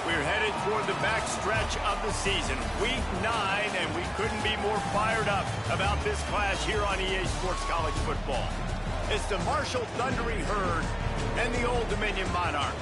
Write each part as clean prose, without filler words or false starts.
We're headed toward the back stretch of the season, week 9, and we couldn't be more fired up about this clash here on EA Sports College Football. It's the Marshall Thundering Herd and the Old Dominion Monarchs.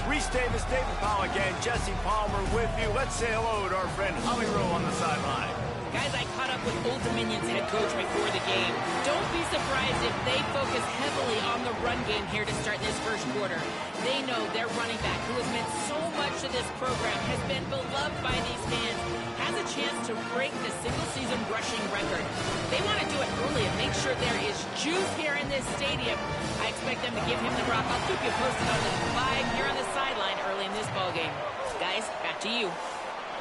Reese Davis, David Pollack, and Jesse Palmer with you. Let's say hello to our friend Holly Rowe on the sideline. Guys, I caught up with Old Dominion's head coach before the game. Don't be surprised if they focus heavily on the run game here to start this first quarter. They know their running back, who has meant so much to this program, has been beloved by these fans, has a chance to break the single-season rushing record. They want to do it early and make sure there is juice here in this stadium. I expect them to give him the rock. I'll keep you posted on the vibe here on the sideline early in this ballgame. Guys, back to you.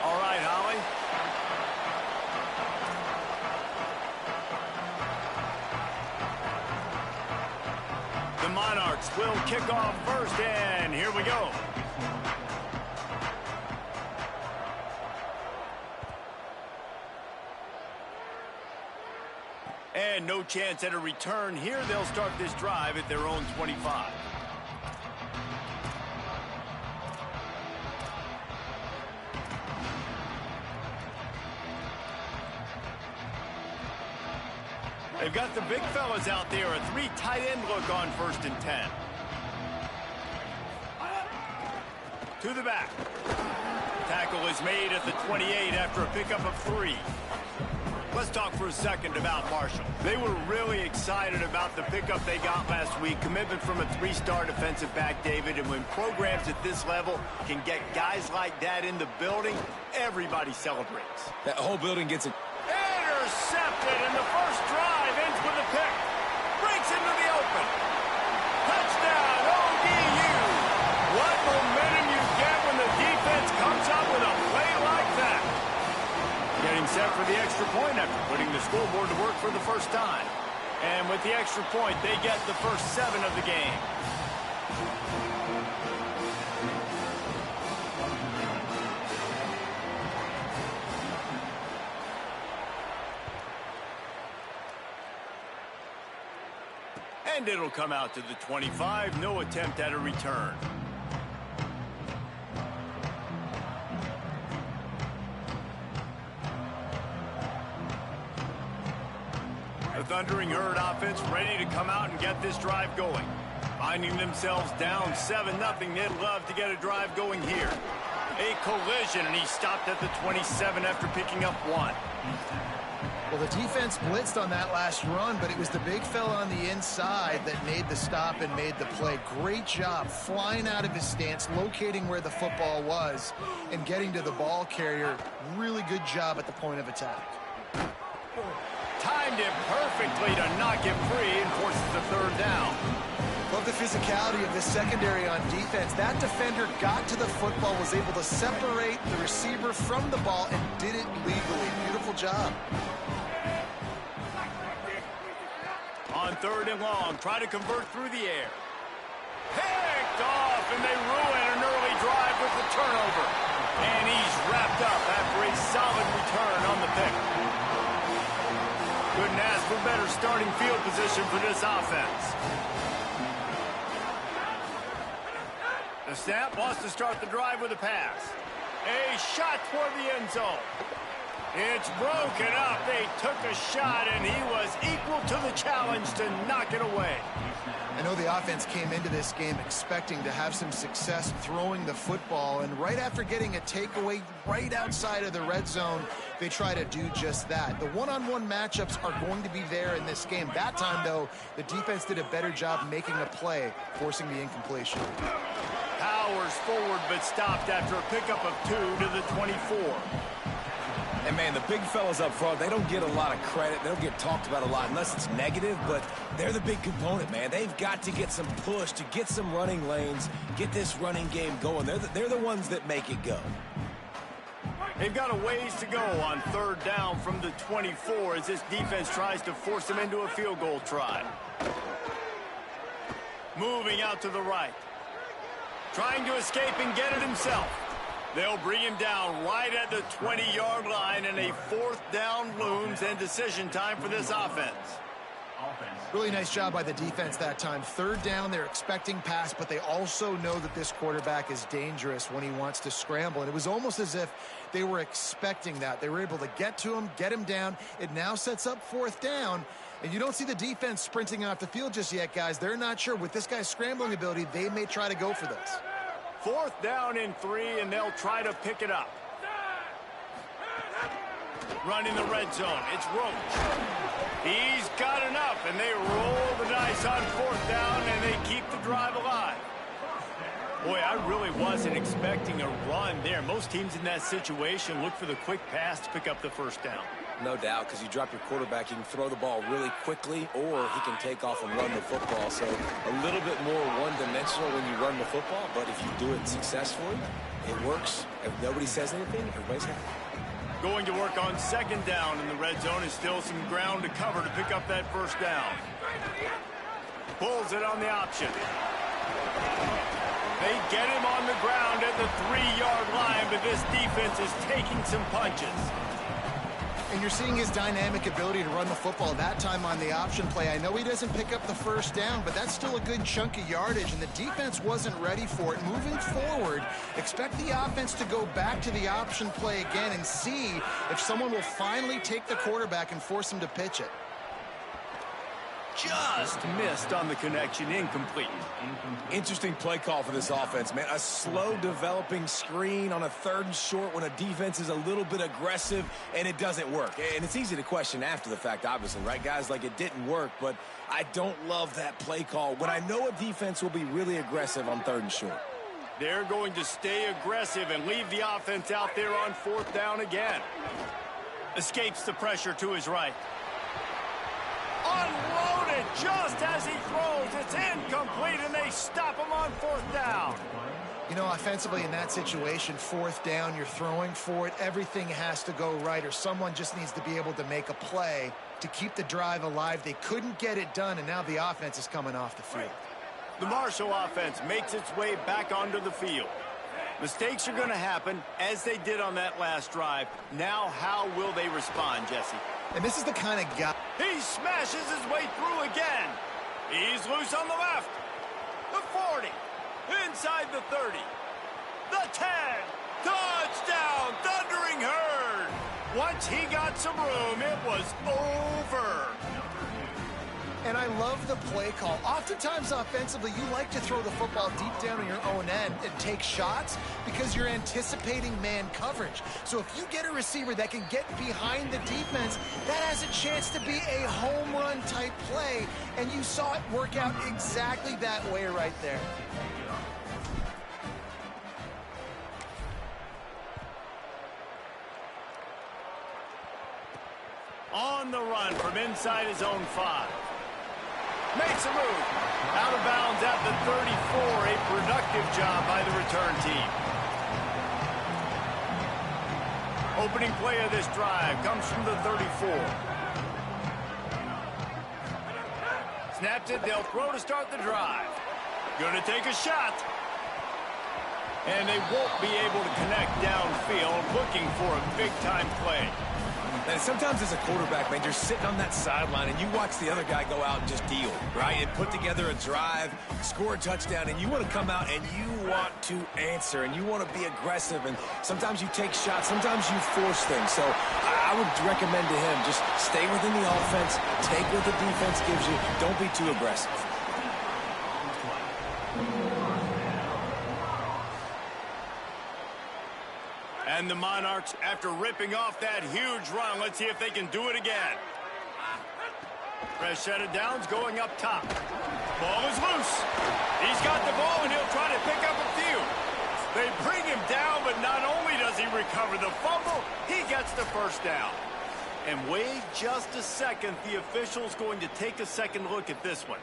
All right, Holly. The Monarchs will kick off first, and here we go. And no chance at a return here. They'll start this drive at their own 25. They've got the big fellas out there. A 3 tight end look on 1st and 10. To the back. Tackle is made at the 28 after a pickup of 3. Let's talk for a second about Marshall. They were really excited about the pickup they got last week. Commitment from a 3-star defensive back, David. And when programs at this level can get guys like that in the building, everybody celebrates. That whole building gets it. Intercepted, and the first drive ends with a pick. Breaks into the open. Touchdown, ODU. What momentum you get when the defense comes up with a play like that. Getting set for the extra point after putting the scoreboard to work for the first time. And with the extra point, they get the first 7 of the game. And it'll come out to the 25. No attempt at a return. The Thundering Herd offense ready to come out and get this drive going. Finding themselves down 7-0. They'd love to get a drive going here. A collision, and he stopped at the 27 after picking up 1. Well, the defense blitzed on that last run, but it was the big fella on the inside that made the stop and made the play. Great job flying out of his stance, locating where the football was, and getting to the ball carrier. Really good job at the point of attack. Timed it perfectly to knock him free and forces the 3rd down. Love the physicality of this secondary on defense. That defender got to the football, was able to separate the receiver from the ball, and did it legally. Beautiful job. On 3rd and long, try to convert through the air. Picked off, and they ruin an early drive with the turnover. And he's wrapped up after a solid return on the pick. Couldn't ask for better starting field position for this offense. The snap wants to start the drive with a pass. A shot toward the end zone. It's broken up. They took a shot, and he was equal to the challenge to knock it away. I know the offense came into this game expecting to have some success throwing the football, and right after getting a takeaway right outside of the red zone, they try to do just that. The one-on-one matchups are going to be there in this game. That time, though, the defense did a better job making a play, forcing the incompletion. Powers forward, but stopped after a pickup of 2 to the 24. And, man, the big fellas up front, they don't get a lot of credit. They don't get talked about a lot unless it's negative, but they're the big component, man. They've got to get some push, to get some running lanes, get this running game going. They're the ones that make it go. They've got a ways to go on 3rd down from the 24 as this defense tries to force them into a field goal try. Moving out to the right. Trying to escape and get it himself. They'll bring him down right at the 20-yard line, and a 4th down looms and decision time for this offense. Really nice job by the defense that time. Third down, they're expecting pass, but they also know that this quarterback is dangerous when he wants to scramble. And it was almost as if they were expecting that. They were able to get to him, get him down. It now sets up fourth down. And you don't see the defense sprinting off the field just yet, guys. They're not sure. With this guy's scrambling ability, they may try to go for this. Fourth down and 3, and they'll try to pick it up. Running the red zone, it's Roach. He's got enough, and they roll the dice on fourth down, and they keep the drive alive. Boy, I really wasn't expecting a run there. Most teams in that situation look for the quick pass to pick up the first down. No doubt, because you drop your quarterback, you can throw the ball really quickly, or he can take off and run the football. So a little bit more one-dimensional when you run the football, but if you do it successfully, it works. If nobody says anything, everybody's happy. Going to work on second down in the red zone is still some ground to cover to pick up that first down. Pulls it on the option. They get him on the ground at the 3-yard line, but this defense is taking some punches. And you're seeing his dynamic ability to run the football that time on the option play. I know he doesn't pick up the first down, but that's still a good chunk of yardage, and the defense wasn't ready for it. Moving forward, expect the offense to go back to the option play again and see if someone will finally take the quarterback and force him to pitch it. Just missed on the connection, incomplete. Interesting play call for this offense, man. A slow developing screen on a 3rd and short when a defense is a little bit aggressive and it doesn't work. And it's easy to question after the fact, obviously, right, guys? Like, it didn't work, but I don't love that play call when I know a defense will be really aggressive on 3rd and short. They're going to stay aggressive and leave the offense out there on fourth down again. Escapes the pressure to his right. Unloaded just as he throws. It's incomplete, and they stop him on fourth down. You know, offensively in that situation, fourth down, you're throwing for it. Everything has to go right, or someone just needs to be able to make a play to keep the drive alive. They couldn't get it done, and now the offense is coming off the field. The Marshall offense makes its way back onto the field. Mistakes are going to happen, as they did on that last drive. Now, how will they respond, Jesse? And this is the kind of guy... He smashes his way through again. He's loose on the left. The 40. Inside the 30. The 10. Touchdown, Thundering Herd. Once he got some room, it was over. And I love the play call. Oftentimes offensively, you like to throw the football deep down on your own end and take shots because you're anticipating man coverage. So if you get a receiver that can get behind the defense, that has a chance to be a home run type play. And you saw it work out exactly that way right there. On the run from inside his own 5. Makes a move. Out of bounds at the 34. A productive job by the return team. Opening play of this drive comes from the 34. Snapped it. They'll throw to start the drive. Going to take a shot. And they won't be able to connect downfield, looking for a big-time play. And sometimes as a quarterback, man, you're sitting on that sideline and you watch the other guy go out and just deal, right? And put together a drive, score a touchdown, and you want to come out and you want to answer and you want to be aggressive. And sometimes you take shots, sometimes you force things. So I would recommend to him just stay within the offense, take what the defense gives you, don't be too aggressive. And the Monarchs, after ripping off that huge run, let's see if they can do it again. Fresh set of downs going up top. Ball is loose. He's got the ball, and he'll try to pick up a few. They bring him down, but not only does he recover the fumble, he gets the first down. And wait just a second. The official's going to take a second look at this one.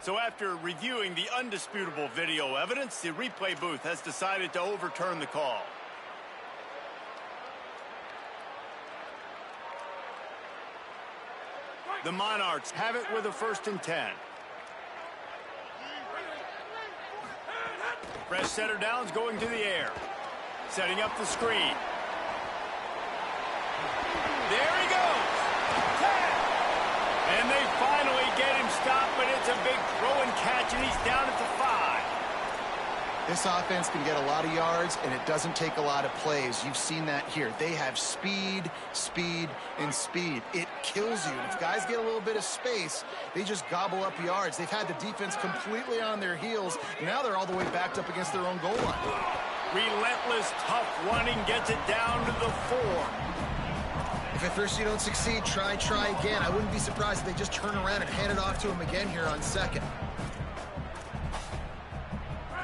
So after reviewing the undisputable video evidence, the replay booth has decided to overturn the call. The Monarchs have it with a 1st and 10. Fresh setter downs going to the air. Setting up the screen. There he goes. 10. And they finally get him stopped, but it's a big throw and catch, and he's down at the 5. This offense can get a lot of yards, and it doesn't take a lot of plays. You've seen that here. They have speed, speed, and speed. It kills you. If guys get a little bit of space, they just gobble up yards. They've had the defense completely on their heels. Now they're all the way backed up against their own goal line. Relentless, tough running gets it down to the 4. If at first you don't succeed, try again. I wouldn't be surprised if they just turn around and hand it off to him again here on second.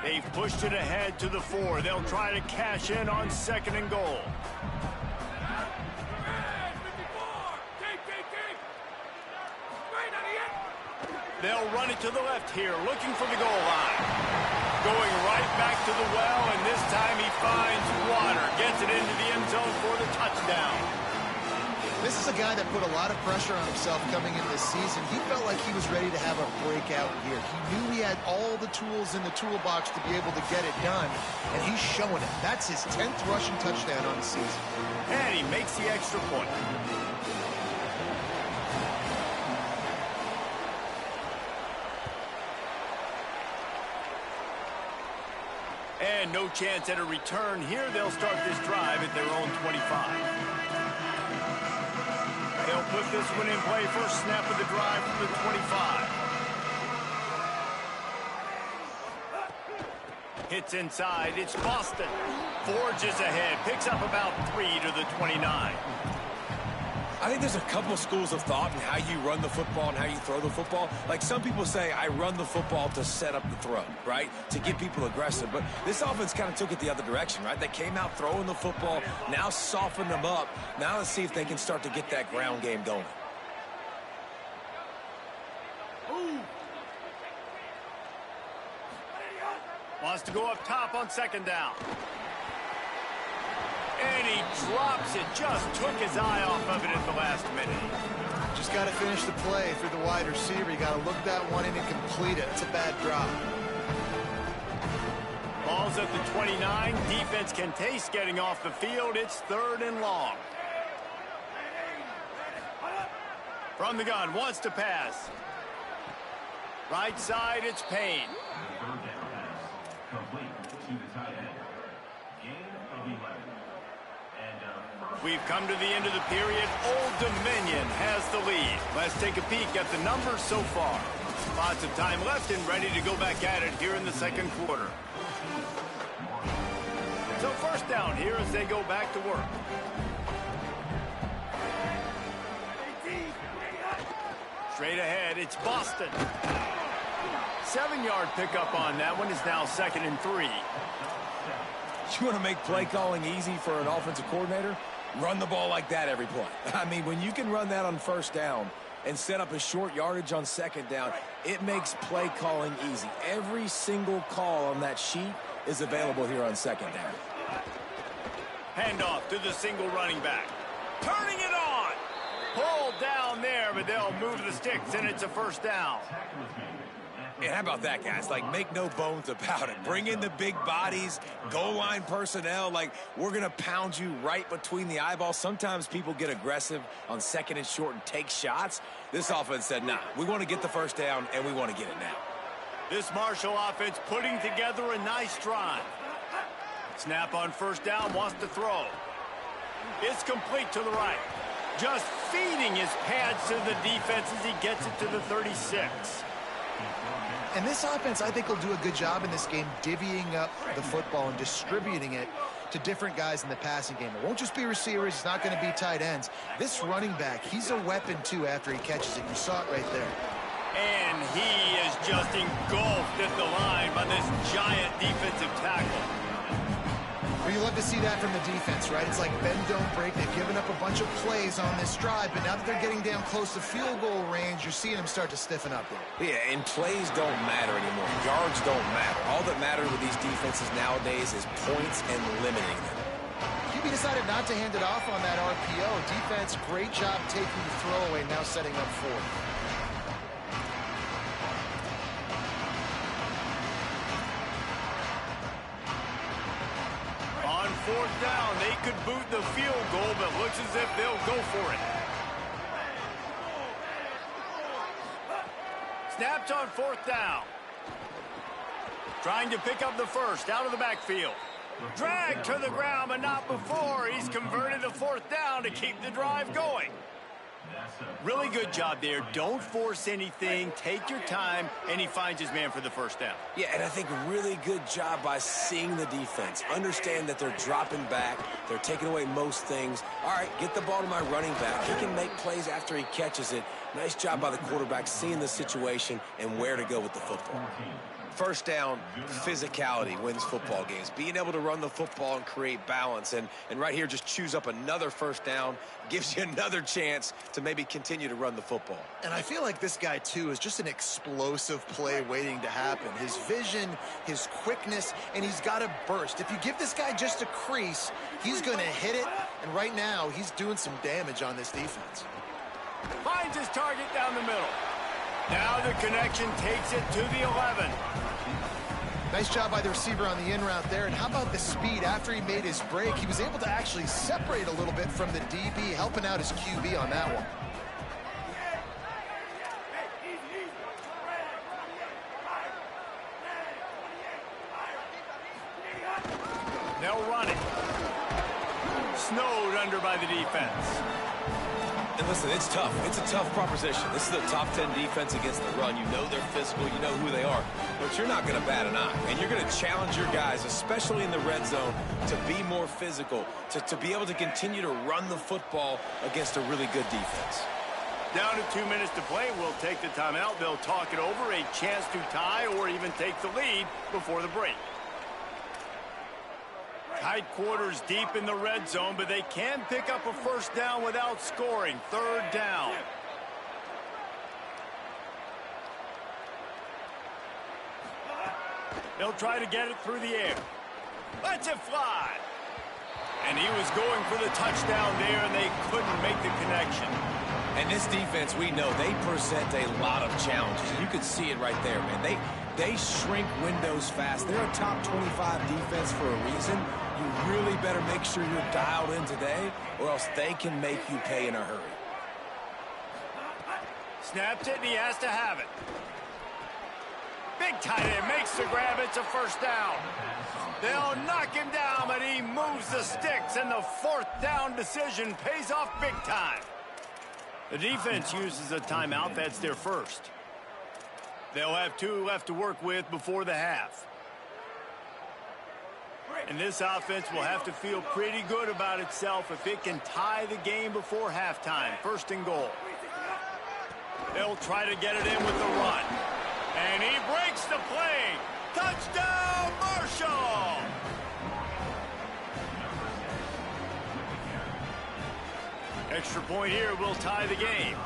They've pushed it ahead to the 4. They'll try to cash in on 2nd and goal. They'll run it to the left here, looking for the goal line. Going right back to the well, and this time he finds water. Gets it into the end zone for the touchdown. This is a guy that put a lot of pressure on himself coming into this season. He felt like he was ready to have a breakout year. He knew he had all the tools in the toolbox to be able to get it done, and he's showing it. That's his 10th rushing touchdown on the season. And he makes the extra point. And no chance at a return here. They'll start this drive at their own 25. They'll put this one in play. First snap of the drive from the 25. Hits inside. It's Boston. Forges ahead. Picks up about 3 to the 29. I think there's a couple schools of thought in how you run the football and how you throw the football. Like some people say, I run the football to set up the throw, right? To get people aggressive. But this offense kind of took it the other direction, right? They came out throwing the football, now softened them up. Now let's see if they can start to get that ground game going. Wants to go up top on 2nd down. And he drops it. Just took his eye off of it at the last minute. Just got to finish the play through the wide receiver. You got to look that one in and complete it. It's a bad drop. Ball's at the 29. Defense can taste getting off the field. It's 3rd and long. From the gun, wants to pass. Right side, it's Payne. We've come to the end of the period. Old Dominion has the lead. Let's take a peek at the numbers so far. Lots of time left and ready to go back at it here in the 2nd quarter. So 1st down here as they go back to work. Straight ahead, it's Boston. 7-yard pickup on that one is now 2nd and 3. You want to make play calling easy for an offensive coordinator? Run the ball like that every play. I mean, when you can run that on 1st down and set up a short yardage on 2nd down, it makes play calling easy. Every single call on that sheet is available here on 2nd down. Handoff to the single running back. Turning it on. Pulled down there, but they'll move the sticks, and it's a 1st down. And how about that, guys? Like, make no bones about it. Bring in the big bodies, goal line personnel. Like, we're going to pound you right between the eyeballs. Sometimes people get aggressive on 2nd and short and take shots. This offense said, nah, we want to get the 1st down, and we want to get it now. This Marshall offense putting together a nice drive. Snap on 1st down, wants to throw. It's complete to the right. Just feeding his pads to the defense as he gets it to the 36. And this offense, I think, will do a good job in this game divvying up the football and distributing it to different guys in the passing game. It won't just be receivers. It's not going to be tight ends. This running back, he's a weapon, too, after he catches it. You saw it right there. And he is just engulfed at the line by this giant defensive tackle. Well, you love to see that from the defense, right? It's like bend, don't break. They've given up a bunch of plays on this drive, but now that they're getting down close to field goal range, you're seeing them start to stiffen up there. Yeah, and plays don't matter anymore. Yards don't matter. All that matters with these defenses nowadays is points and limiting them. QB decided not to hand it off on that RPO. Defense, great job taking the throwaway, now setting up 4th. fourth down. They could boot the field goal, but looks as if they'll go for it. Snapped on fourth down. Trying to pick up the first out of the backfield. Dragged to the ground, but not before. He's converted the fourth down to keep the drive going. Really good job there. Don't force anything. Take your time, and he finds his man for the first down. Yeah, and I think really good job by seeing the defense. Understand that they're dropping back. They're taking away most things. All right, get the ball to my running back. He can make plays after he catches it. Nice job by the quarterback seeing the situation and where to go with the football. First down, physicality wins football games. Being able to run the football and create balance. And right here, just choose up another first down. Gives you another chance to maybe continue to run the football. And I feel like this guy, too, is just an explosive play waiting to happen. His vision, his quickness, and he's got a burst. If you give this guy just a crease, he's going to hit it. And right now, he's doing some damage on this defense. Finds his target down the middle. Now the connection takes it to the 11. Nice job by the receiver on the in route there. And how about the speed after he made his break? He was able to actually separate a little bit from the DB, helping out his QB on that one. They'll run it. Snowed under by the defense. And listen, it's tough. It's a tough proposition. This is a top 10 defense against the run. You know they're physical. You know who they are. But you're not going to bat an eye. And you're going to challenge your guys, especially in the red zone, to be more physical, to be able to continue to run the football against a really good defense. Down to 2 minutes to play. We'll take the timeout. They'll talk it over. A chance to tie or even take the lead before the break. Tight quarters deep in the red zone, but they can pick up a first down without scoring. Third down. They'll try to get it through the air. Lets it fly. And he was going for the touchdown there, and they couldn't make the connection. And this defense, we know, they present a lot of challenges. You could see it right there, man. They shrink windows fast. They're a top 25 defense for a reason. You really better make sure you're dialed in today, or else they can make you pay in a hurry. Snaps it, and he has to have it. Big tight end makes the grab. It's a first down. They'll knock him down, but he moves the sticks, and the fourth down decision pays off big time. The defense uses a timeout. That's their first. They'll have 2 left to work with before the half. And this offense will have to feel pretty good about itself if it can tie the game before halftime. First and goal. They'll try to get it in with the run. And he breaks the play. Touchdown, Marshall! Extra point here will tie the game.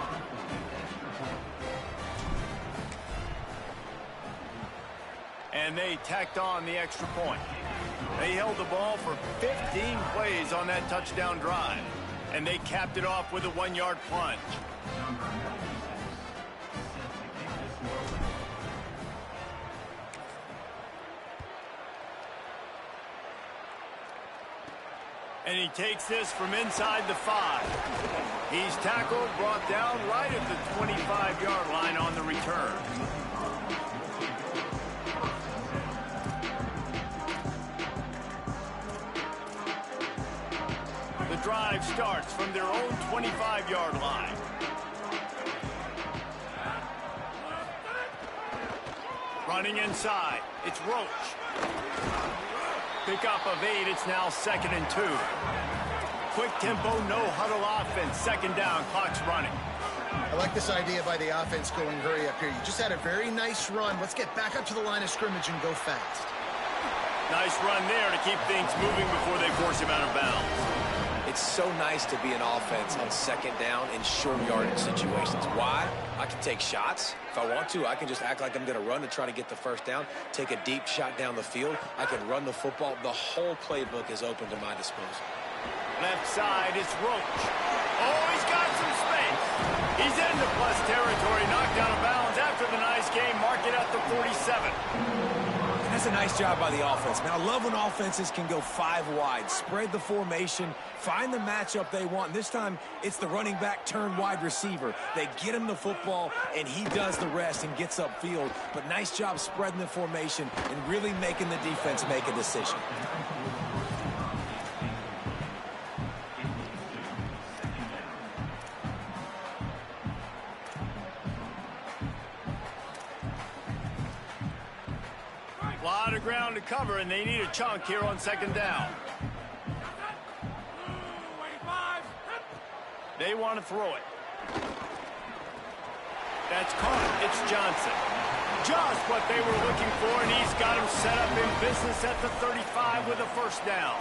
And they tacked on the extra point. They held the ball for 15 plays on that touchdown drive. And they capped it off with a 1-yard plunge. And he takes this from inside the 5. He's tackled, brought down right at the 25-yard line on the return. The drive starts from their own 25-yard line. Running inside, it's Roach. Pickup of 8, it's now 2nd and 2. Quick tempo, no huddle offense. Second down, clock's running. I like this idea by the offense going hurry up here. You just had a very nice run. Let's get back up to the line of scrimmage and go fast. Nice run there to keep things moving before they force him out of bounds. It's so nice to be an offense on second down in short yardage situations. Why? I can take shots. If I want to, I can just act like I'm going to run to try to get the first down, take a deep shot down the field. I can run the football. The whole playbook is open to my disposal. Left side, it's Roach. Oh, he's got some space. He's into plus territory, knocked out of bounds after the nice game. Mark it at the 47. And that's was a nice job by the offense. Man, I love when offenses can go 5 wide, spread the formation, find the matchup they want. And this time, it's the running back turned wide receiver. They get him the football, and he does the rest and gets upfield. But nice job spreading the formation and really making the defense make a decision. A lot of ground to cover, and they need a chunk here on second down. They want to throw it. That's caught. It's Johnson. Just what they were looking for, and he's got him set up in business at the 35 with a first down.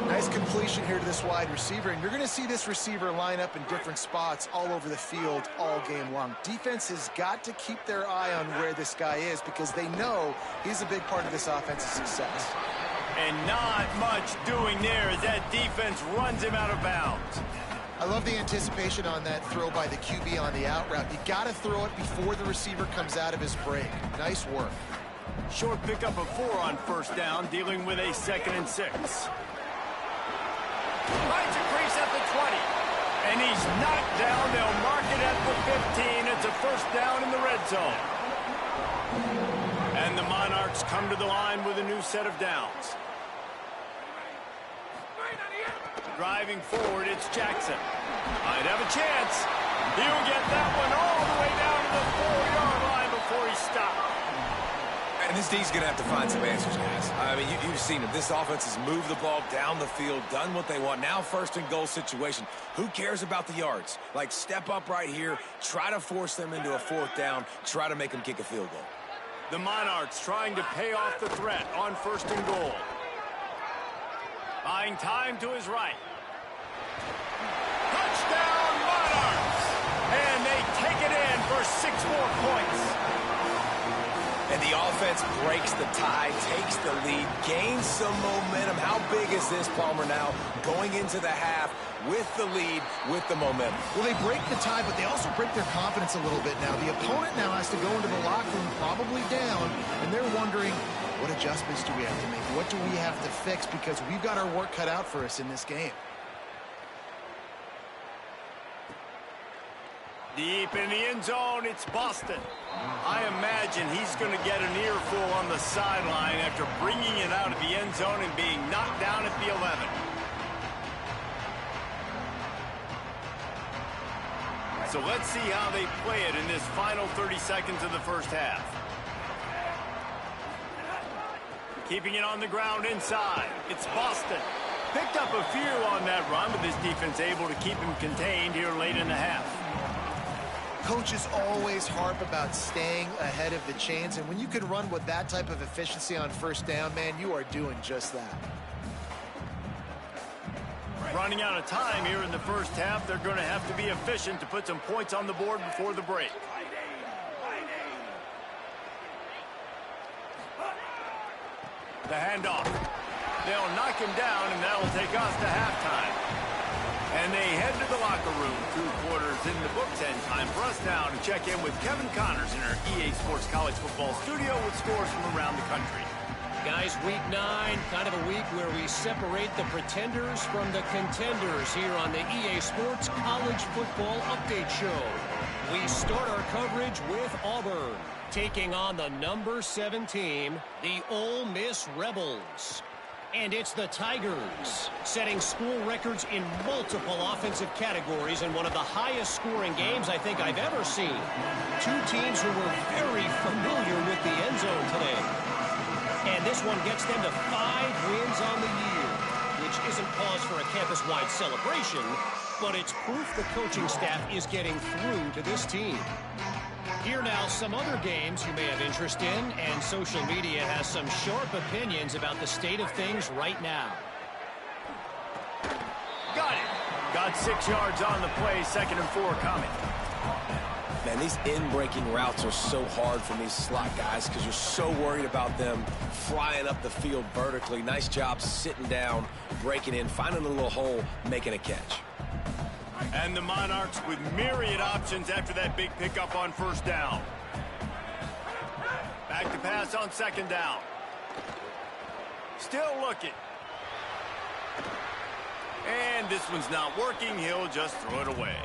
Nice completion here to this wide receiver, and you're going to see this receiver line up in different spots all over the field all game long. Defense has got to keep their eye on where this guy is because they know he's a big part of this offense's success. And not much doing there as that defense runs him out of bounds. I love the anticipation on that throw by the QB on the out route. You got to throw it before the receiver comes out of his break. Nice work. Short pickup of 4 on first down, dealing with a 2nd and 6. Finds a crease at the 20. And he's knocked down. They'll mark it at the 15. It's a first down in the red zone. And the Monarchs come to the line with a new set of downs. Driving forward, it's Jackson. Might have a chance. He'll get that one all the way down to the 4-yard line before he stopped. And this D's going to have to find some answers, guys. I mean, you've seen it. This offense has moved the ball down the field, done what they want. Now first and goal situation. Who cares about the yards? Like, step up right here, try to force them into a 4th down, try to make them kick a field goal. The Monarchs trying to pay off the threat on first and goal. Buying time to his right. Touchdown, Monarchs! And they take it in for 6 more points. And the offense breaks the tie, takes the lead, gains some momentum. How big is this, Palmer, now going into the half with the lead, with the momentum? Well, they break the tie, but they also break their confidence a little bit now. The opponent now has to go into the locker room probably down, and they're wondering, what adjustments do we have to make? What do we have to fix? Because we've got our work cut out for us in this game. Deep in the end zone, it's Boston. I imagine he's going to get an earful on the sideline after bringing it out of the end zone and being knocked down at the 11. So let's see how they play it in this final 30 seconds of the first half. Keeping it on the ground inside. It's Boston. Picked up a few on that run, but this defense able to keep him contained here late in the half. Coaches always harp about staying ahead of the chains, and when you can run with that type of efficiency on first down, man, you are doing just that. Running out of time here in the first half. They're going to have to be efficient to put some points on the board before the break. The handoff. They'll knock him down, and that'll take us to halftime. And they head to the locker room. 2 quarters in the books, and time for us now to check in with Kevin Connors in our EA Sports College Football Studio with scores from around the country. Guys, week 9, kind of a week where we separate the pretenders from the contenders here on the EA Sports College Football Update Show. We start our coverage with Auburn, taking on the number 7 team, the Ole Miss Rebels. And it's the Tigers, setting school records in multiple offensive categories in one of the highest scoring games I think I've ever seen. 2 teams who were very familiar with the end zone today. And this one gets them to 5 wins on the year, which isn't cause for a campus-wide celebration, but it's proof the coaching staff is getting through to this team. Here now, some other games you may have interest in, and social media has some sharp opinions about the state of things right now. Got it. Got 6 yards on the play, 2nd and 4 coming. Man, these in-breaking routes are so hard for these slot guys because you're so worried about them flying up the field vertically. Nice job sitting down, breaking in, finding a little hole, making a catch. And the Monarchs with myriad options after that big pickup on first down. Back to pass on second down. Still looking. And this one's not working. He'll just throw it away.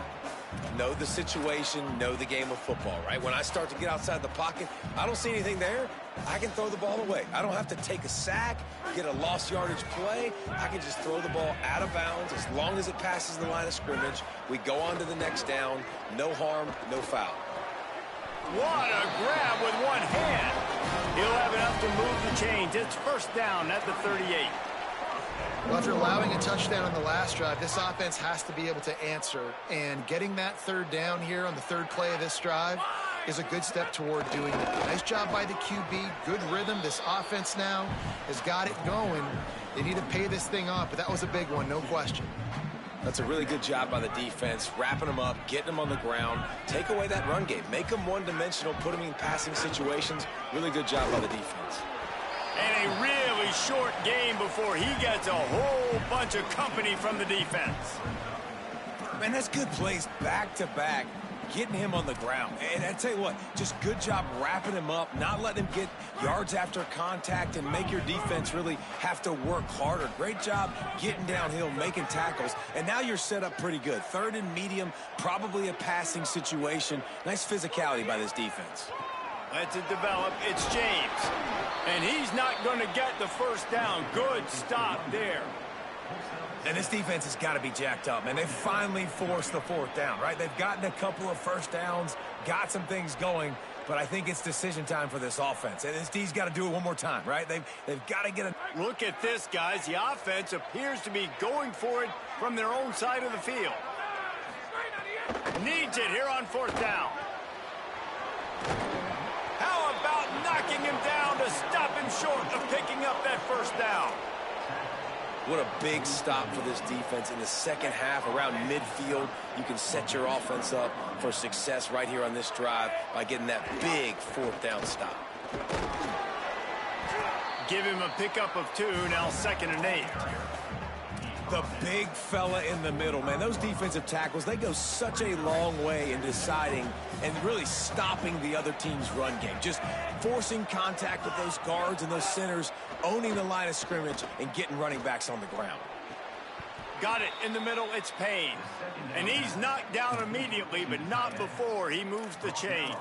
Know the situation, know the game of football, right? When I start to get outside the pocket, I don't see anything there, I can throw the ball away. I don't have to take a sack, get a lost yardage play. I can just throw the ball out of bounds as long as it passes the line of scrimmage. We go on to the next down. No harm, no foul. What a grab with one hand. He'll have enough to move the chains. It's first down at the 38. Well, after allowing a touchdown on the last drive, this offense has to be able to answer. And getting that third down here on the third play of this drive is a good step toward doing that. Nice job by the QB. Good rhythm. This offense now has got it going. They need to pay this thing off, but that was a big one, no question. That's a really good job by the defense, wrapping them up, getting them on the ground. Take away that run game. Make them one-dimensional, put them in passing situations. Really good job by the defense. And a really short game before he gets a whole bunch of company from the defense. Man, that's good plays back-to-back, getting him on the ground. And I tell you what, just good job wrapping him up, not letting him get yards after contact and make your defense really have to work harder. Great job getting downhill, making tackles, and now you're set up pretty good. Third and medium, probably a passing situation. Nice physicality by this defense. Lets it develop. It's James. And he's not going to get the first down. Good stop there. And this defense has got to be jacked up, man. They finally forced the fourth down, right? They've gotten a couple of first downs, got some things going, but I think it's decision time for this offense. And this D's got to do it one more time, right? They've got to get a... Look at this, guys. The offense appears to be going for it from their own side of the field. Needs it here on fourth down. How about knocking him down to stop him short of picking up that first down? What a big stop for this defense in the second half around midfield. You can set your offense up for success right here on this drive by getting that big fourth down stop. Give him a pickup of 2, now 2nd and 8. The big fella in the middle, man. Those defensive tackles, they go such a long way in deciding and really stopping the other team's run game. Just forcing contact with those guards and those centers, owning the line of scrimmage, and getting running backs on the ground. Got it in the middle, it's Payne. And he's knocked down immediately, but not before he moves the chains.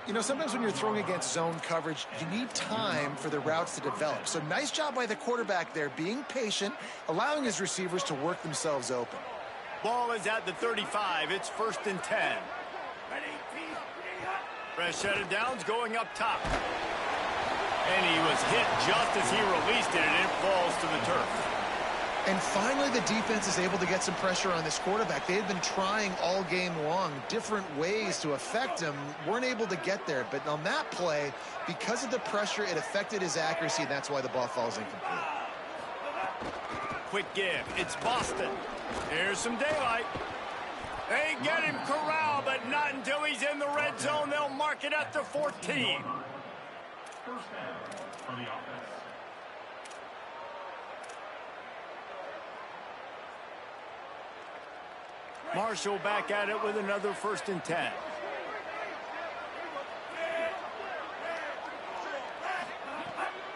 You know, sometimes when you're throwing against zone coverage, you need time for the routes to develop. So nice job by the quarterback there, being patient, allowing his receivers to work themselves open. Ball is at the 35. It's 1st and 10. Fresh set of downs going up top. And he was hit just as he released it, and it falls to the turf. And finally, the defense is able to get some pressure on this quarterback. They had been trying all game long different ways to affect him, weren't able to get there. But on that play, because of the pressure, it affected his accuracy, and that's why the ball falls incomplete. Quick give. It's Boston. Here's some daylight. They get him corralled, but not until he's in the red zone. They'll mark it at the 14. First down for the offense. Marshall back at it with another 1st and 10.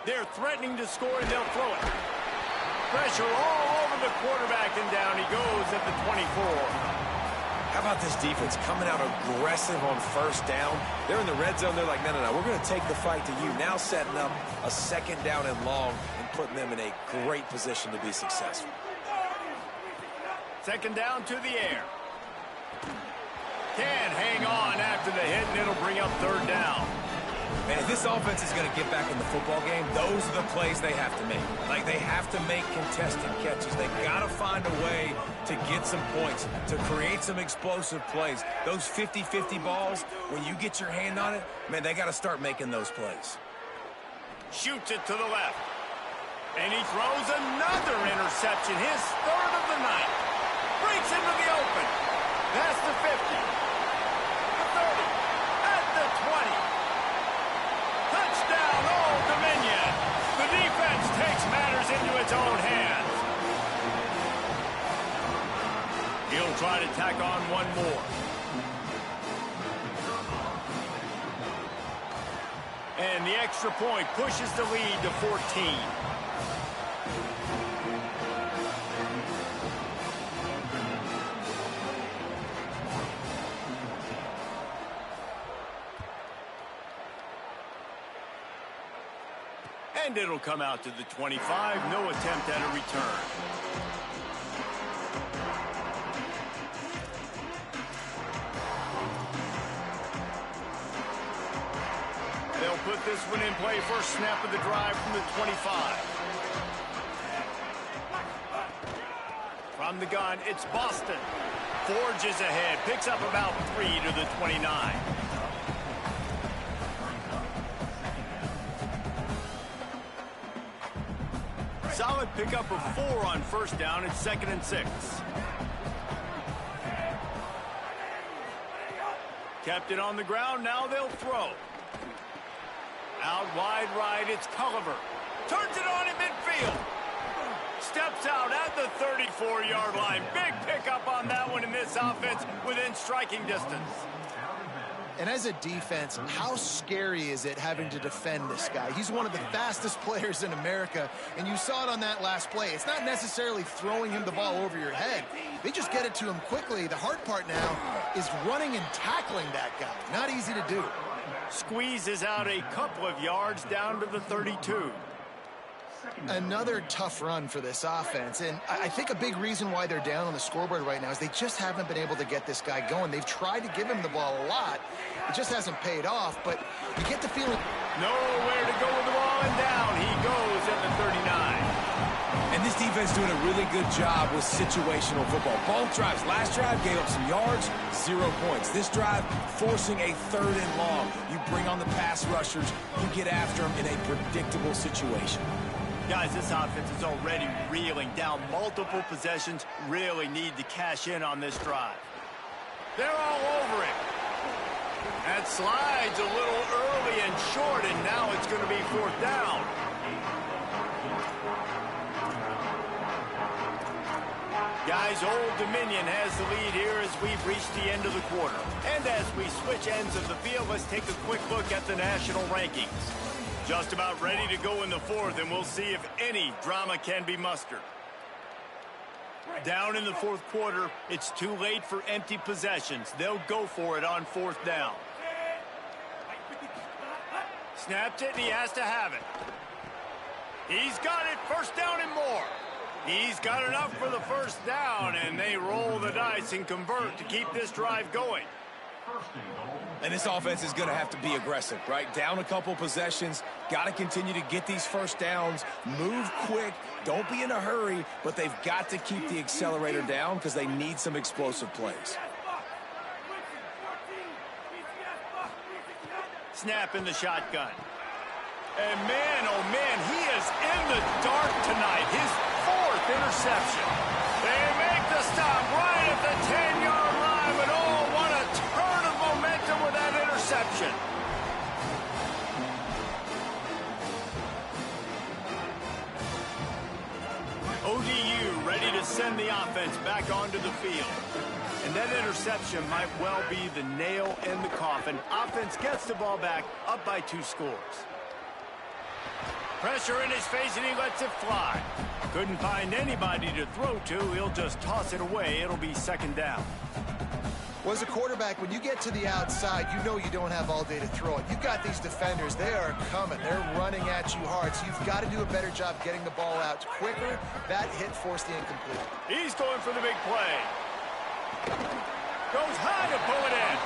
They're threatening to score, and they'll throw it. Pressure all over the quarterback, and down he goes at the 24. How about this defense coming out aggressive on first down? They're in the red zone. They're like, no, we're going to take the fight to you. Now setting up a 2nd down and long and putting them in a great position to be successful. 2nd down to the air. Can't hang on after the hit, and it'll bring up 3rd down. Man, if this offense is going to get back in the football game, those are the plays they have to make. Like, they have to make contested catches. They've got to find a way to get some points, to create some explosive plays. Those 50-50 balls, when you get your hand on it, man, they got to start making those plays. Shoots it to the left. And he throws another interception, his 3rd of the night. Breaks into the open. That's the 50. The 30. At the 20. Touchdown, Old Dominion. The defense takes matters into its own hands. He'll try to tack on one more. And the extra point pushes the lead to 14. And it'll come out to the 25. No attempt at a return. They'll put this one in play. First snap of the drive from the 25. From the gun, it's Boston. Forges ahead. Picks up about 3 to the 29. Solid pickup of 4 on first down. It's 2nd and 6. Kept it on the ground. Now they'll throw. Out wide right, it's Culliver. Turns it on in midfield. Steps out at the 34-yard line. Big pickup on that one in this offense within striking distance. And as a defense, how scary is it having to defend this guy? He's one of the fastest players in America, and you saw it on that last play. It's not necessarily throwing him the ball over your head. They just get it to him quickly. The hard part now is running and tackling that guy. Not easy to do. Squeezes out a couple of yards down to the 32. Another tough run for this offense, and I think a big reason why they're down on the scoreboard right now is they just haven't been able to get this guy going. They've tried to give him the ball a lot. It just hasn't paid off, but you get the feeling... Nowhere to go with the ball, and down he goes at the 39. And this defense doing a really good job with situational football. Both drives. Last drive gave up some yards, 0 points. This drive forcing a 3rd and long. You bring on the pass rushers, you get after them in a predictable situation. Guys, this offense is already reeling down multiple possessions. Really need to cash in on this drive. They're all over it. That slides a little early and short, and now it's going to be 4th down. Guys, Old Dominion has the lead here as we've reached the end of the quarter. And as we switch ends of the field, let's take a quick look at the national rankings. Just about ready to go in the 4th, and we'll see if any drama can be mustered. Down in the 4th quarter, it's too late for empty possessions. They'll go for it on 4th down. Snapped it, and he has to have it. He's got it, 1st down and more. He's got enough for the 1st down, and they roll the dice and convert to keep this drive going. And this offense is going to have to be aggressive, right? Down a couple possessions, got to continue to get these 1st downs, move quick, don't be in a hurry, but they've got to keep the accelerator down because they need some explosive plays. Snap in the shotgun. And man, oh man, he is in the dark tonight. His 4th interception. They make the stop right at the 10-yard line, but oh, what a turn of momentum with that interception. ODU ready to send the offense back onto the field. And that interception might well be the nail in the coffin. Offense gets the ball back, up by 2 scores. Pressure in his face, and he lets it fly. Couldn't find anybody to throw to. He'll just toss it away. It'll be 2nd down. Well, as a quarterback, when you get to the outside, you know you don't have all day to throw it. You've got these defenders. They are coming. They're running at you hard, so you've got to do a better job getting the ball out quicker. That hit forced the incomplete. He's going for the big play. Goes high to pull it in.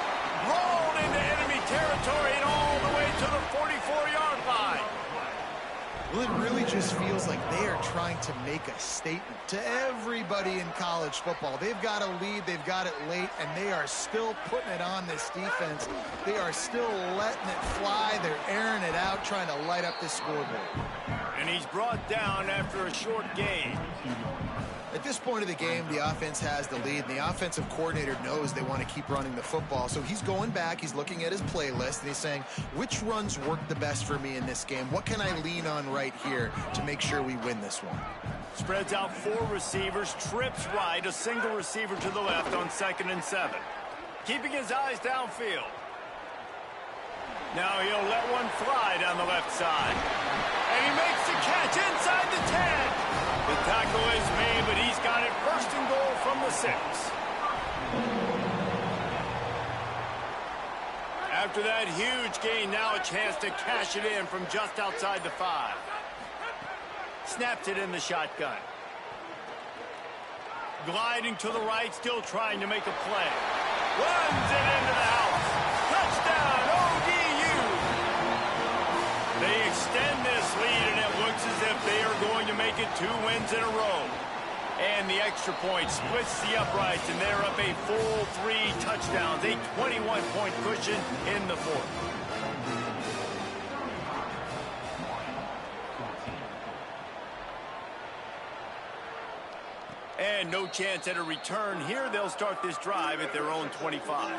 Rolled into enemy territory and all the way to the 44-yard line. Well, it really just feels like they are trying to make a statement to everybody in college football. They've got a lead, they've got it late, and they are still putting it on this defense. They are still letting it fly. They're airing it out, trying to light up this scoreboard. And he's brought down after a short gain. At this point of the game, the offense has the lead, and the offensive coordinator knows they want to keep running the football. So he's going back, he's looking at his playlist, and he's saying, which runs work the best for me in this game? What can I lean on right here to make sure we win this one? Spreads out 4 receivers, trips right, a single receiver to the left on 2nd and 7. Keeping his eyes downfield. Now he'll let one fly down the left side. And he makes the catch inside the 10. The tackle is made, but he's got it first and goal from the 6. After that huge gain, now a chance to cash it in from just outside the 5. Snaps it in the shotgun. Gliding to the right, still trying to make a play. Runs it into the house. Touchdown, ODU. They extend this lead, and it looks as if they are going to make it 2 wins in a row. And the extra point splits the uprights, and they're up a full 3 touchdowns, a 21-point cushion in the 4th. And no chance at a return here. They'll start this drive at their own 25.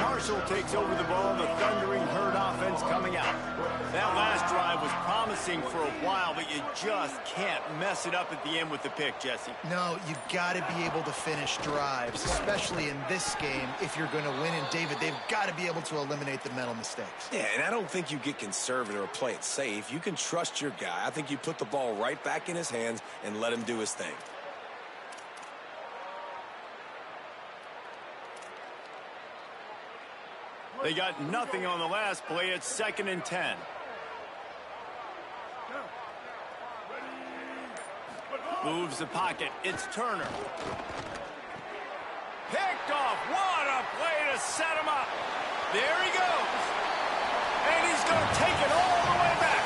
Marshall takes over the ball. The thundering herd offense coming out. That last drive was promising for a while, but you just can't mess it up at the end with the pick, Jesse. No, you got to be able to finish drives, especially in this game if you're going to win. And, David, they've got to be able to eliminate the mental mistakes. Yeah, and I don't think you get conservative or play it safe. You can trust your guy. I think you put the ball right back in his hands and let him do his thing. They got nothing on the last play. It's 2nd and 10. Moves the pocket. It's Turner. Picked off. What a play to set him up. There he goes. And he's going to take it all the way back.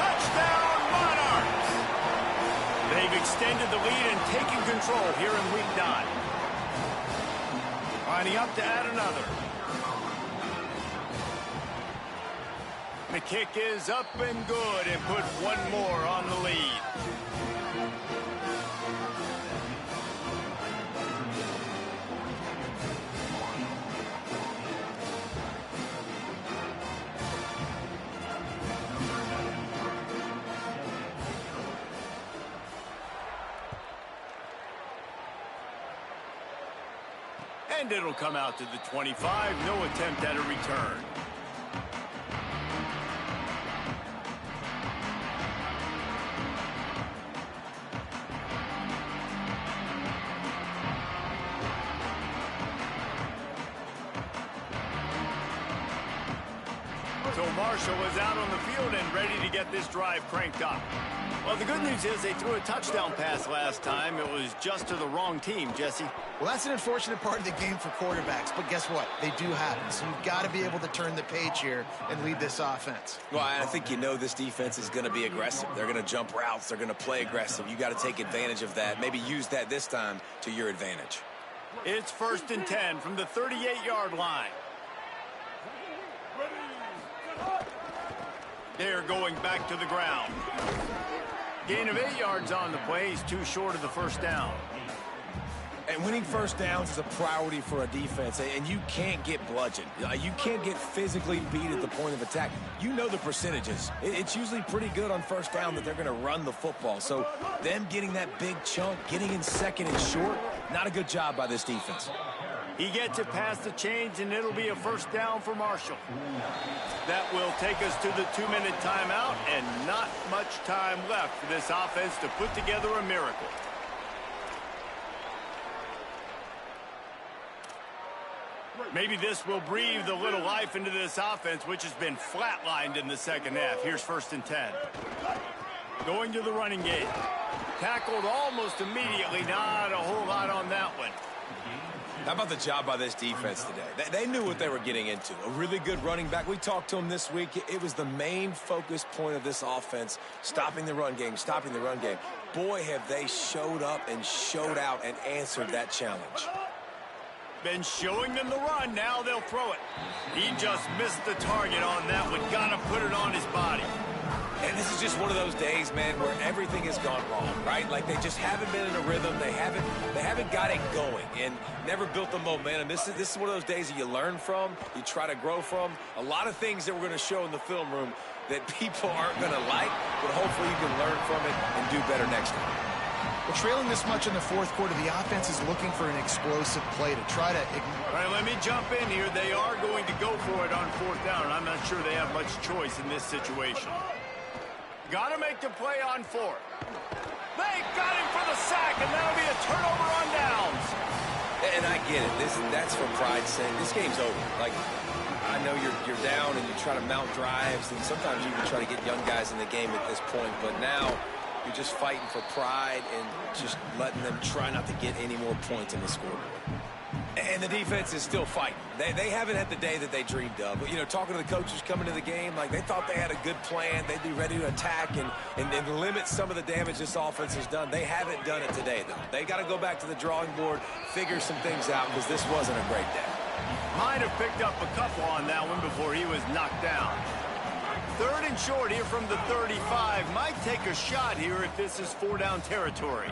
Touchdown, Monarchs. They've extended the lead and taken control here in Week 9. Lining up to add another. The kick is up and good and put one more on the lead. And it'll come out to the 25. No attempt at a return. So Marshall is out on the field and ready to get this drive cranked up. Well, the good news is they threw a touchdown pass last time. It was just to the wrong team, Jesse. Well, that's an unfortunate part of the game for quarterbacks, but guess what? They do happen. So you've got to be able to turn the page here and lead this offense. Well, I think you know this defense is going to be aggressive. They're going to jump routes. They're going to play aggressive. You got to take advantage of that. Maybe use that this time to your advantage. It's 1st and 10 from the 38-yard line. They're going back to the ground. Gain of 8 yards on the play. He's too short of the first down. And winning first downs is a priority for a defense, and you can't get bludgeoned. You can't get physically beat at the point of attack. You know the percentages. It's usually pretty good on first down that they're going to run the football. So them getting that big chunk, getting in 2nd and short, not a good job by this defense. He gets it past the chains, and it'll be a first down for Marshall. That will take us to the 2-minute timeout, and not much time left for this offense to put together a miracle. Maybe this will breathe a little life into this offense, which has been flatlined in the second half. Here's 1st and 10. Going to the running game. Tackled almost immediately. Not a whole lot on that one. How about the job by this defense today? They knew what they were getting into. A really good running back. We talked to him this week. It was the main focus point of this offense, stopping the run game, stopping the run game. Boy, have they showed up and showed out and answered that challenge. Been showing them the run. Now they'll throw it. He just missed the target on that one. Got to put it on his body. And this is just one of those days, man, where everything has gone wrong, right? Like they just haven't been in a rhythm. They haven't got it going and never built the momentum. This is one of those days that you learn from, you try to grow from. A lot of things that we're going to show in the film room that people aren't going to like, but hopefully you can learn from it and do better next time. Well, trailing this much in the fourth quarter, the offense is looking for an explosive play to try to ignore. All right, let me jump in here. They are going to go for it on fourth down. I'm not sure they have much choice in this situation. Got to make the play on fourth. They got him for the sack, and that'll be a turnover on downs. And I get it. That's for pride's sake. This game's over. Like, I know you're down and you try to mount drives, and sometimes you even try to get young guys in the game at this point. But now you're just fighting for pride and just letting them try not to get any more points in the scoreboard. And the defense is still fighting. They haven't had the day that they dreamed of. But, you know, talking to the coaches coming to the game, like they thought they had a good plan. They'd be ready to attack and limit some of the damage this offense has done. They haven't done it today, though. They got to go back to the drawing board, figure some things out, because this wasn't a great day. Might have picked up a couple on that one before he was knocked down. Third and short here from the 35. Might take a shot here if this is 4-down territory.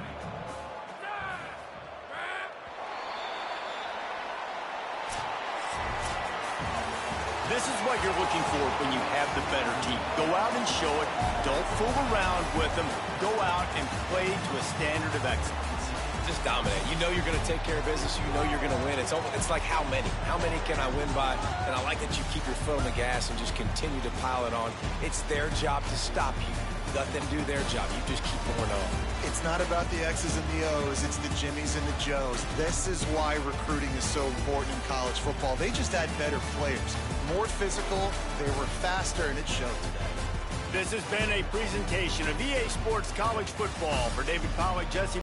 This is what you're looking for when you have the better team. Go out and show it. Don't fool around with them. Go out and play to a standard of excellence. Just dominate. You know you're going to take care of business. You know you're going to win. It's like how many? How many can I win by? And I like that you keep your foot on the gas and just continue to pile it on. It's their job to stop you. Let them do their job. You just keep going on. It's not about the X's and the O's. It's the Jimmies and the Joes. This is why recruiting is so important in college football. They just had better players. More physical. They were faster, and it showed today. This has been a presentation of EA Sports College Football. For David Pollack, Jesse